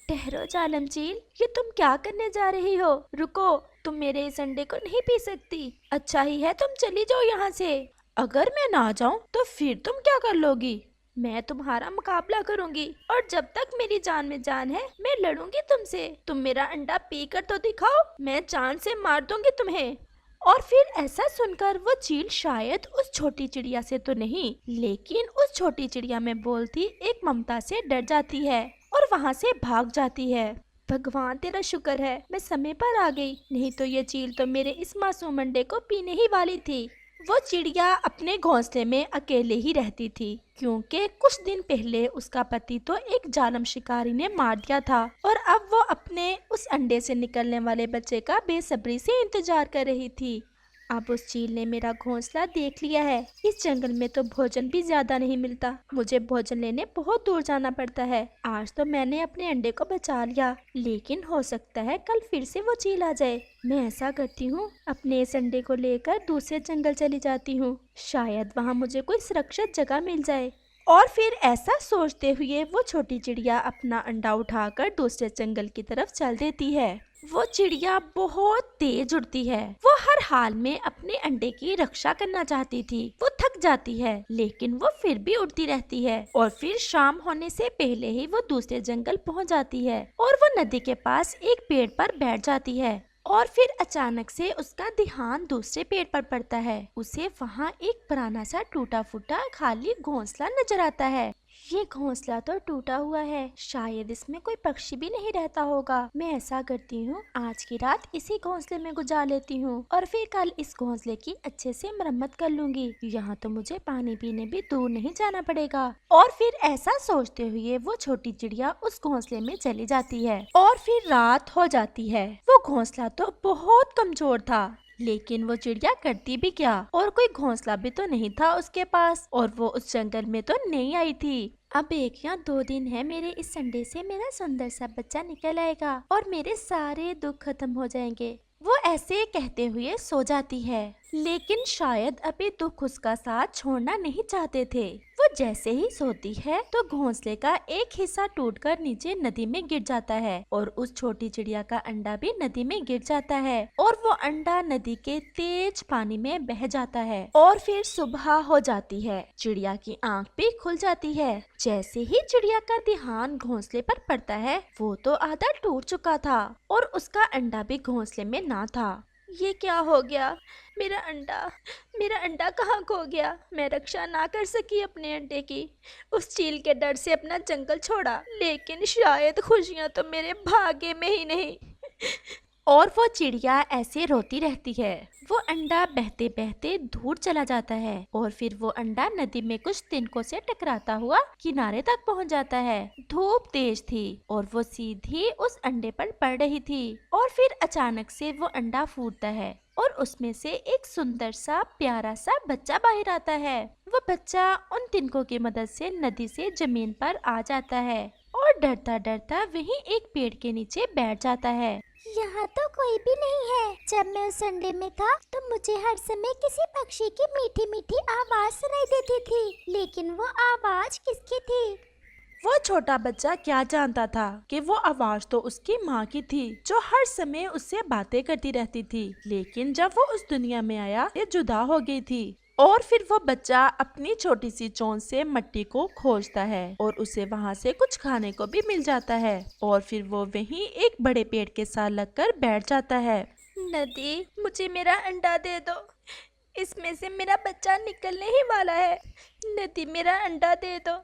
ठहरो जालम चील, ये तुम क्या करने जा रही हो? रुको, तुम मेरे इस अंडे को नहीं पी सकती। अच्छा ही है तुम चली जाओ यहाँ से। अगर मैं ना जाऊँ तो फिर तुम क्या कर लोगी? मैं तुम्हारा मुकाबला करूंगी और जब तक मेरी जान में जान है मैं लड़ूंगी तुमसे। तुम मेरा अंडा पी कर तो दिखाओ, मैं जान से मार दूंगी तुम्हें। और फिर ऐसा सुनकर वो चील शायद उस छोटी चिड़िया से तो नहीं, लेकिन उस छोटी चिड़िया में बोलती एक ममता से डर जाती है और वहाँ से भाग जाती है। भगवान तेरा शुक्र है मैं समय पर आ गई, नहीं तो ये चील तो मेरे इस मासूम अंडे को पीने ही वाली थी। वो चिड़िया अपने घोंसले में अकेले ही रहती थी, क्योंकि कुछ दिन पहले उसका पति तो एक जालम शिकारी ने मार दिया था और अब वो अपने उस अंडे से निकलने वाले बच्चे का बेसब्री से इंतजार कर रही थी। अब उस चील ने मेरा घोंसला देख लिया है। इस जंगल में तो भोजन भी ज्यादा नहीं मिलता, मुझे भोजन लेने बहुत दूर जाना पड़ता है। आज तो मैंने अपने अंडे को बचा लिया, लेकिन हो सकता है कल फिर से वो चील आ जाए। मैं ऐसा करती हूँ, अपने इस अंडे को लेकर दूसरे जंगल चली जाती हूँ, शायद वहाँ मुझे कोई सुरक्षित जगह मिल जाए। और फिर ऐसा सोचते हुए वो छोटी चिड़िया अपना अंडा उठाकर दूसरे जंगल की तरफ चल देती है। वो चिड़िया बहुत तेज उड़ती है, वो हर हाल में अपने अंडे की रक्षा करना चाहती थी। वो थक जाती है लेकिन वो फिर भी उड़ती रहती है और फिर शाम होने से पहले ही वो दूसरे जंगल पहुंच जाती है और वो नदी के पास एक पेड़ पर बैठ जाती है। और फिर अचानक से उसका ध्यान दूसरे पेड़ पर पड़ता है। उसे वहाँ एक पुराना सा टूटा फूटा खाली घोंसला नजर आता है। ये घोंसला तो टूटा हुआ है, शायद इसमें कोई पक्षी भी नहीं रहता होगा। मैं ऐसा करती हूँ, आज की रात इसी घोंसले में गुजार लेती हूँ और फिर कल इस घोंसले की अच्छे से मरम्मत कर लूंगी। यहाँ तो मुझे पानी पीने भी दूर नहीं जाना पड़ेगा। और फिर ऐसा सोचते हुए वो छोटी चिड़िया उस घोंसले में चली जाती है और फिर रात हो जाती है। वो घोंसला तो बहुत कमजोर था, लेकिन वो चिड़िया करती भी क्या, और कोई घोंसला भी तो नहीं था उसके पास और वो उस जंगल में तो नहीं आई थी। अब 1 या 2 दिन है, मेरे इस अंडे से मेरा सुंदर सा बच्चा निकल आएगा और मेरे सारे दुख खत्म हो जाएंगे। वो ऐसे कहते हुए सो जाती है, लेकिन शायद अभी दुख उसका साथ छोड़ना नहीं चाहते थे। वो जैसे ही सोती है तो घोंसले का एक हिस्सा टूटकर नीचे नदी में गिर जाता है और उस छोटी चिड़िया का अंडा भी नदी में गिर जाता है और वो अंडा नदी के तेज पानी में बह जाता है। और फिर सुबह हो जाती है, चिड़िया की आंख भी खुल जाती है। जैसे ही चिड़िया का ध्यान घोंसले पर पड़ता है, वो तो आधा टूट चुका था और उसका अंडा भी घोंसले में ना था। ये क्या हो गया? मेरा अंडा कहाँ खो गया? मैं रक्षा ना कर सकी अपने अंडे की, उस चील के डर से अपना जंगल छोड़ा, लेकिन शायद खुशियाँ तो मेरे भाग्य में ही नहीं। और वो चिड़िया ऐसे रोती रहती है। वो अंडा बहते बहते दूर चला जाता है और फिर वो अंडा नदी में कुछ तिनकों से टकराता हुआ किनारे तक पहुंच जाता है। धूप तेज थी और वो सीधी उस अंडे पर पड़ रही थी और फिर अचानक से वो अंडा फूटता है और उसमें से एक सुंदर सा प्यारा सा बच्चा बाहर आता है। वो बच्चा उन तिनकों की मदद से नदी से जमीन पर आ जाता है और डरता डरता वहीं एक पेड़ के नीचे बैठ जाता है। यहाँ तो कोई भी नहीं है। जब मैं उस अंडे में था तो मुझे हर समय किसी पक्षी की मीठी मीठी आवाज सुनाई देती थी, लेकिन वो आवाज किसकी थी? वो छोटा बच्चा क्या जानता था कि वो आवाज तो उसकी माँ की थी, जो हर समय उससे बातें करती रहती थी, लेकिन जब वो उस दुनिया में आया ये जुदा हो गई थी। और फिर वो बच्चा अपनी छोटी सी चोंच से मिट्टी को खोजता है और उसे वहाँ से कुछ खाने को भी मिल जाता है और फिर वो वहीं एक बड़े पेड़ के साथ लगकर बैठ जाता है। नदी, मुझे मेरा अंडा दे दो, इसमें से मेरा बच्चा निकलने ही वाला है। नदी, मेरा अंडा दे दो।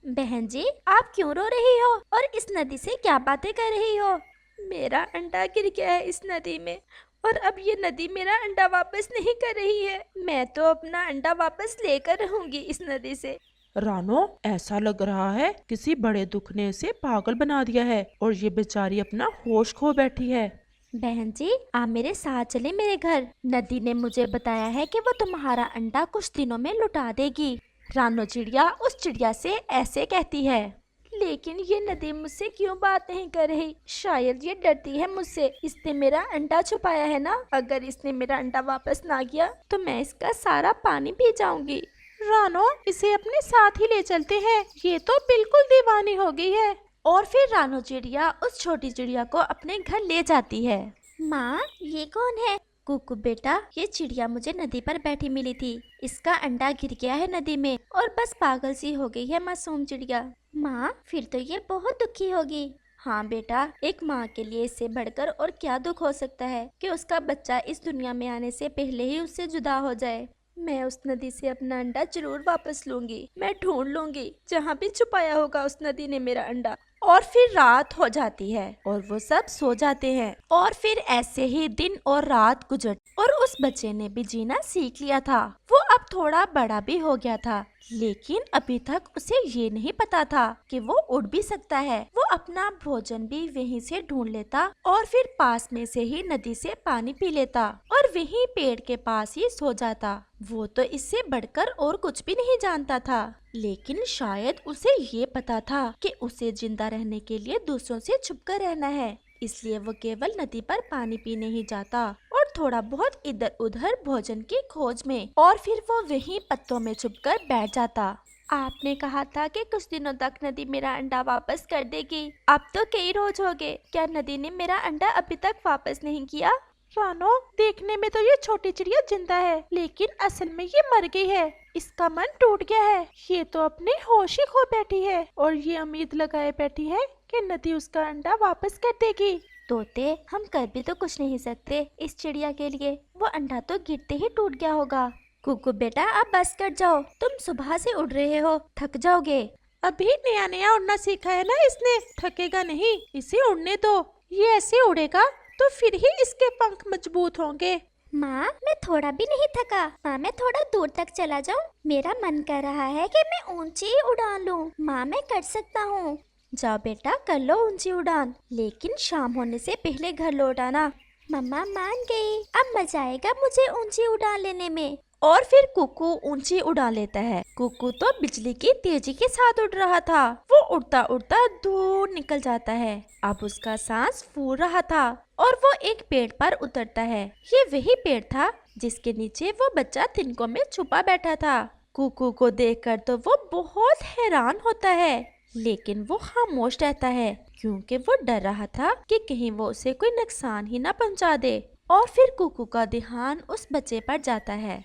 बहन जी, आप क्यों रो रही हो और इस नदी से क्या बातें कर रही हो? मेरा अंडा गिर गया है इस नदी में और अब ये नदी मेरा अंडा वापस नहीं कर रही है। मैं तो अपना अंडा वापस लेकर रहूंगी इस नदी से। रानो, ऐसा लग रहा है किसी बड़े दुख ने इसे पागल बना दिया है और ये बेचारी अपना होश खो बैठी है। बहन जी, आप मेरे साथ चले मेरे घर। नदी ने मुझे बताया है कि वो तुम्हारा अंडा कुछ दिनों में लुटा देगी। रानो चिड़िया उस चिड़िया से ऐसे कहती है। लेकिन ये नदी मुझसे क्यों बात नहीं कर रही? शायद ये डरती है मुझसे। इसने मेरा अंडा छुपाया है ना। अगर इसने मेरा अंडा वापस ना किया तो मैं इसका सारा पानी पी जाऊंगी। रानो, इसे अपने साथ ही ले चलते हैं, ये तो बिल्कुल दीवानी हो गई है। और फिर रानो चिड़िया उस छोटी चिड़िया को अपने घर ले जाती है। माँ, ये कौन है? कुकू बेटा, ये चिड़िया मुझे नदी पर बैठी मिली थी। इसका अंडा गिर गया है नदी में और बस पागल सी हो गई है मासूम चिड़िया। माँ, फिर तो ये बहुत दुखी होगी। हाँ बेटा, एक माँ के लिए इससे बढ़कर और क्या दुख हो सकता है कि उसका बच्चा इस दुनिया में आने से पहले ही उससे जुदा हो जाए। मैं उस नदी से अपना अंडा जरूर वापस लूंगी। मैं ढूंढ लूंगी जहाँ भी छुपाया होगा उस नदी ने मेरा अंडा। और फिर रात हो जाती है और वो सब सो जाते हैं। और फिर ऐसे ही दिन और रात गुजर और उस बच्चे ने भी जीना सीख लिया था। वो अब थोड़ा बड़ा भी हो गया था, लेकिन अभी तक उसे ये नहीं पता था कि वो उड़ भी सकता है। वो अपना भोजन भी वहीं से ढूंढ लेता और फिर पास में से ही नदी से पानी पी लेता और वहीं पेड़ के पास ही सो जाता। वो तो इससे बढ़कर और कुछ भी नहीं जानता था, लेकिन शायद उसे ये पता था कि उसे जिंदा रहने के लिए दूसरों से छुपकर रहना है। इसलिए वो केवल नदी पर पानी पीने ही जाता और थोड़ा बहुत इधर उधर भोजन की खोज में, और फिर वो वहीं पत्तों में छुपकर बैठ जाता। आपने कहा था कि कुछ दिनों तक नदी मेरा अंडा वापस कर देगी। अब तो कई रोज हो गए, क्या नदी ने मेरा अंडा अभी तक वापस नहीं किया? रानो, देखने में तो ये छोटी चिड़िया जिंदा है, लेकिन असल में ये मर गई है। इसका मन टूट गया है। ये तो अपने होश ही खो बैठी है और ये उम्मीद लगाए बैठी है कि नदी उसका अंडा वापस कर देगी। तोते, हम कर भी तो कुछ नहीं सकते इस चिड़िया के लिए। वो अंडा तो गिरते ही टूट गया होगा। कुकू बेटा, अब बस कर जाओ। तुम सुबह से उड़ रहे हो, थक जाओगे। अभी नया नया उड़ना सीखा है ना इसने, थकेगा नहीं। इसे उड़ने दो, ये ऐसे उड़ेगा तो फिर ही इसके पंख मजबूत होंगे। माँ, मैं थोड़ा भी नहीं थका। माँ, मैं थोड़ा दूर तक चला जाऊँ। मेरा मन कर रहा है कि मैं ऊंची उड़ान लूँ। माँ, मैं कर सकता हूँ। जाओ बेटा, कर लो ऊंची उड़ान, लेकिन शाम होने से पहले घर लौट आना। मम्मा मान गई। अब मजा आएगा मुझे ऊंची उड़ान लेने में। और फिर कुकू ऊंची उड़ान लेता है। कुकू तो बिजली की तेजी के साथ उड़ रहा था। वो उड़ता उड़ता दूर निकल जाता है। अब उसका सांस फूल रहा था और वो एक पेड़ पर उतरता है। ये वही पेड़ था जिसके नीचे वो बच्चा तिनकों में छुपा बैठा था। कुकू को देखकर तो वो बहुत हैरान होता है, लेकिन वो खामोश रहता है क्योंकि वो डर रहा था कि कहीं वो उसे कोई नुकसान ही ना पहुंचा दे। और फिर कुकू का ध्यान उस बच्चे पर जाता है।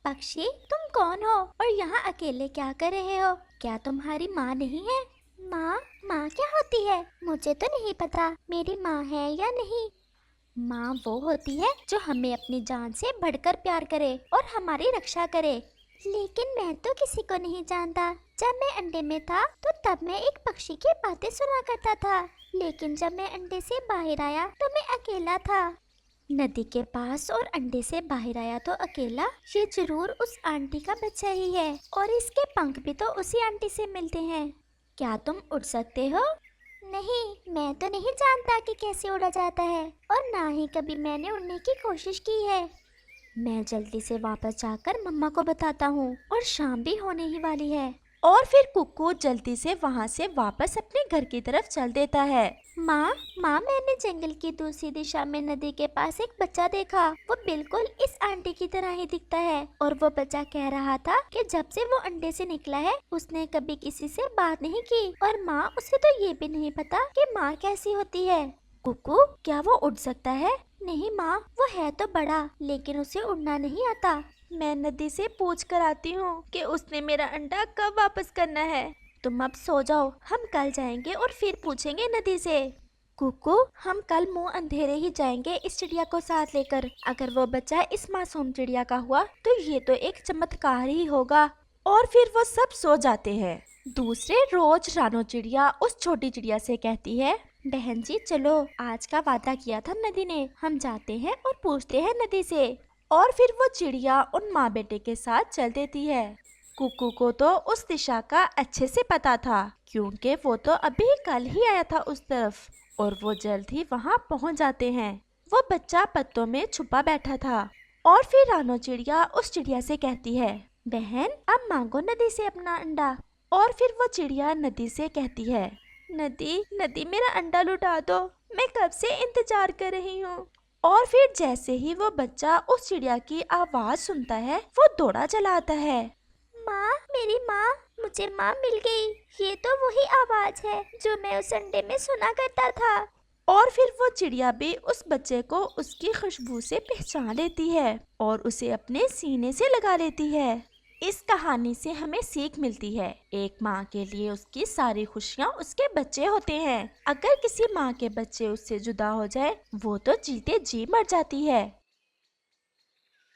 पक्षी, तुम कौन हो और यहाँ अकेले क्या कर रहे हो? क्या तुम्हारी माँ नहीं है? माँ, माँ क्या होती है? मुझे तो नहीं पता मेरी माँ है या नहीं। माँ वो होती है जो हमें अपनी जान से बढ़कर प्यार करे और हमारी रक्षा करे। लेकिन मैं तो किसी को नहीं जानता। जब मैं अंडे में था तो तब मैं एक पक्षी की बातें सुना करता था, लेकिन जब मैं अंडे से बाहर आया तो मैं अकेला था। नदी के पास और अंडे से बाहर आया तो अकेला। ये जरूर उस आंटी का बच्चा ही है और इसके पंख भी तो उसी आंटी से मिलते हैं। क्या तुम उड़ सकते हो? नहीं, मैं तो नहीं जानता कि कैसे उड़ा जाता है और ना ही कभी मैंने उड़ने की कोशिश की है। मैं जल्दी से वापस जाकर मम्मा को बताता हूँ और शाम भी होने ही वाली है। और फिर कुकू जल्दी से वहाँ से वापस अपने घर की तरफ चल देता है। माँ, मैंने जंगल की दूसरी दिशा में नदी के पास एक बच्चा देखा। वो बिल्कुल इस आंटी की तरह ही दिखता है और वो बच्चा कह रहा था कि जब से वो अंडे से निकला है उसने कभी किसी से बात नहीं की और माँ, उसे तो ये भी नहीं पता कि माँ कैसी होती है। कुकू, क्या वो उड़ सकता है? नहीं माँ, वो है तो बड़ा, लेकिन उसे उड़ना नहीं आता। मैं नदी से पूछ कर आती हूँ कि उसने मेरा अंडा कब वापस करना है। तुम अब सो जाओ, हम कल जाएंगे और फिर पूछेंगे नदी से। कुकू, हम कल मुंह अंधेरे ही जाएंगे इस चिड़िया को साथ लेकर। अगर वो बच्चा इस मासूम चिड़िया का हुआ तो ये तो एक चमत्कार ही होगा। और फिर वो सब सो जाते हैं। दूसरे रोज रानो चिड़िया उस छोटी चिड़िया से कहती है, बहन जी चलो, आज का वादा किया था नदी ने, हम जाते हैं और पूछते हैं नदी से। और फिर वो चिड़िया उन माँ बेटे के साथ चल देती है। कुकू को तो उस दिशा का अच्छे से पता था क्योंकि वो तो अभी कल ही आया था उस तरफ, और वो जल्द ही वहाँ पहुँच जाते हैं। वो बच्चा पत्तों में छुपा बैठा था। और फिर रानो चिड़िया उस चिड़िया से कहती है, बहन अब मांगो नदी से अपना अंडा। और फिर वो चिड़िया नदी से कहती है, नदी मेरा अंडा लुटा दो, मैं कब से इंतजार कर रही हूँ। और फिर जैसे ही वो बच्चा उस चिड़िया की आवाज सुनता है वो दौड़ा चला आता है। माँ, मेरी माँ, मुझे माँ मिल गई। ये तो वही आवाज है जो मैं उस अंडे में सुना करता था। और फिर वो चिड़िया भी उस बच्चे को उसकी खुशबू से पहचान लेती है और उसे अपने सीने से लगा लेती है। इस कहानी से हमें सीख मिलती है, एक माँ के लिए उसकी सारी खुशियाँ उसके बच्चे होते हैं। अगर किसी माँ के बच्चे उससे जुदा हो जाए वो तो जीते जी मर जाती है।